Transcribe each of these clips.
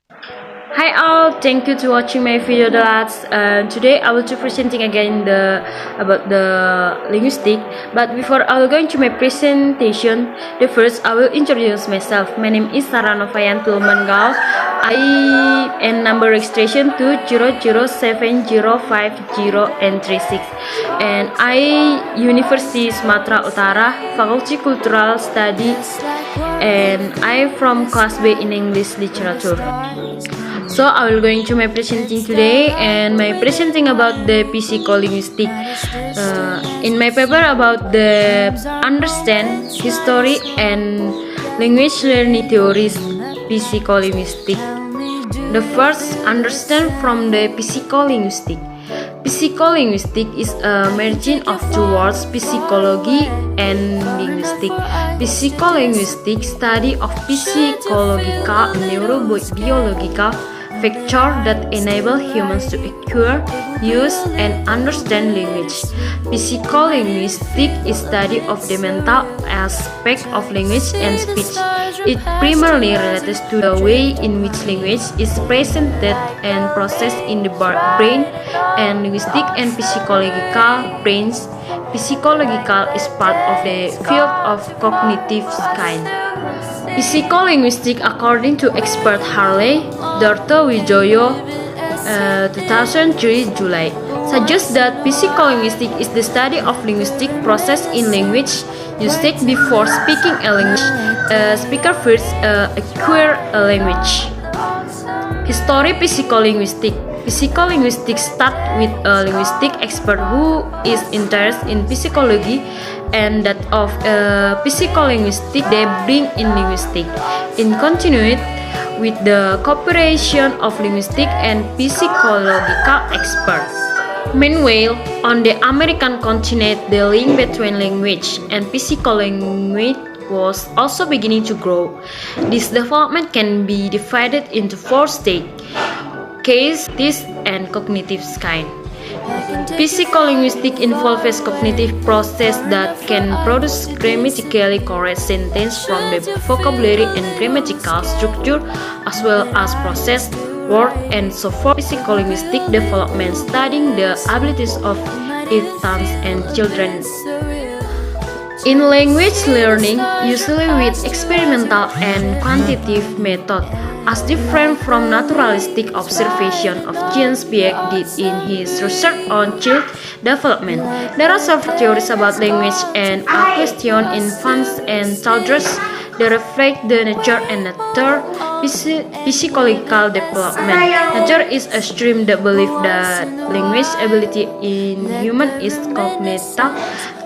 Hi all, thank you to watching my video lads. Today I will be presenting again about the linguistic. But before I will go into my presentation, the first I will introduce myself. My name is Sarah Novayan Tulmangal. I and number registration 2007050 and I University Sumatera Utara, Faculty Cultural Studies, and I from class B in English Literature. So I will going to my presenting today, and my presenting about the psycholinguistic. In my paper about the understand history and language learning theories psycholinguistic. The first understand from the psycholinguistic. Psycholinguistic is a merging of two words, psychology and linguistic. Psycholinguistic study of psychological and neurobiological factors that enable humans to acquire, use, and understand language. Psycholinguistic is study of the mental aspect of language and speech. It primarily relates to the way in which language is presented and processed in the brain, and linguistic and psychological brains. Psychological is part of the field of cognitive science. Psycholinguistic, according to expert Harley Darto Wijoyo, 2003 July, suggests that psycholinguistic is the study of linguistic process in language usage before speaking a language. A speaker first acquire a language. History psycholinguistic. Psycholinguistics start with a linguistic expert who is interested in psychology, and that of psycholinguistic they bring in linguistic, in continuity with the cooperation of linguistic and psychological experts. Meanwhile, on the American continent, the link between language and psycholinguistics was also beginning to grow. This development can be divided into four stages: case, and cognitive science. Psycholinguistics involves cognitive process that can produce grammatically correct sentences from the vocabulary and grammatical structure, as well as process word and so forth. Psycholinguistic development studying the abilities of infants and children. In language learning, usually with experimental and quantitative method, as different from naturalistic observation of James Beck did in his research on child development. There are several theories about language and are question infants and children that reflect the nature and psychological development. Nature is a stream that believes that language ability in human is cognitive.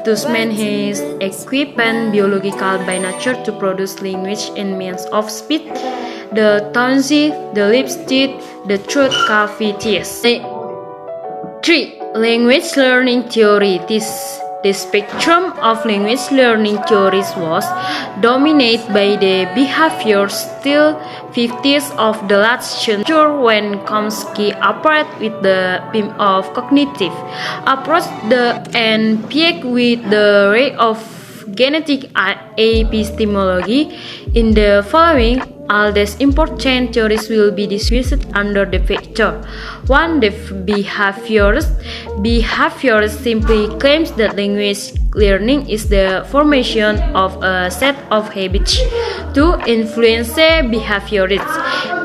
Thus man is equipped biological by nature to produce language in means of speech, the tongue, the lips, teeth, the throat cavities. 3. Language learning theory. The spectrum of language learning theories was dominated by the behavior style 50s of the last century, when Chomsky applied with the beam of cognitive approach and Piaget with the ray of genetic epistemology. In the following, all these important theories will be discussed under the factor 1. The behaviorist. Behaviorist simply claims that language learning is the formation of a set of habits. 2. Influence behaviorists.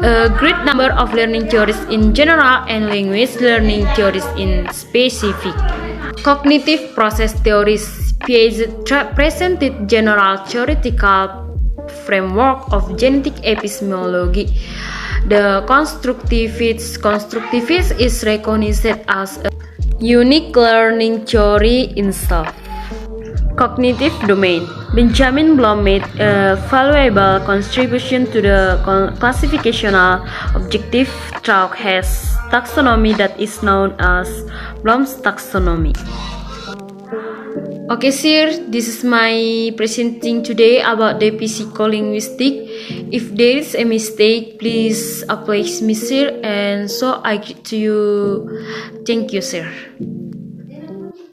A great number of learning theories in general and language learning theories in specific. Cognitive process theories. Piaget presented general theoretical framework of genetic epistemology. The constructivist is recognized as a unique learning theory in itself. Cognitive domain. Benjamin Bloom made a valuable contribution to the classificational objective through his taxonomy that is known as Bloom's taxonomy. Okay, sir, this is my presenting today about the psycholinguistic. If there is a mistake, please apologize me, sir, and so I give to you. Thank you, sir.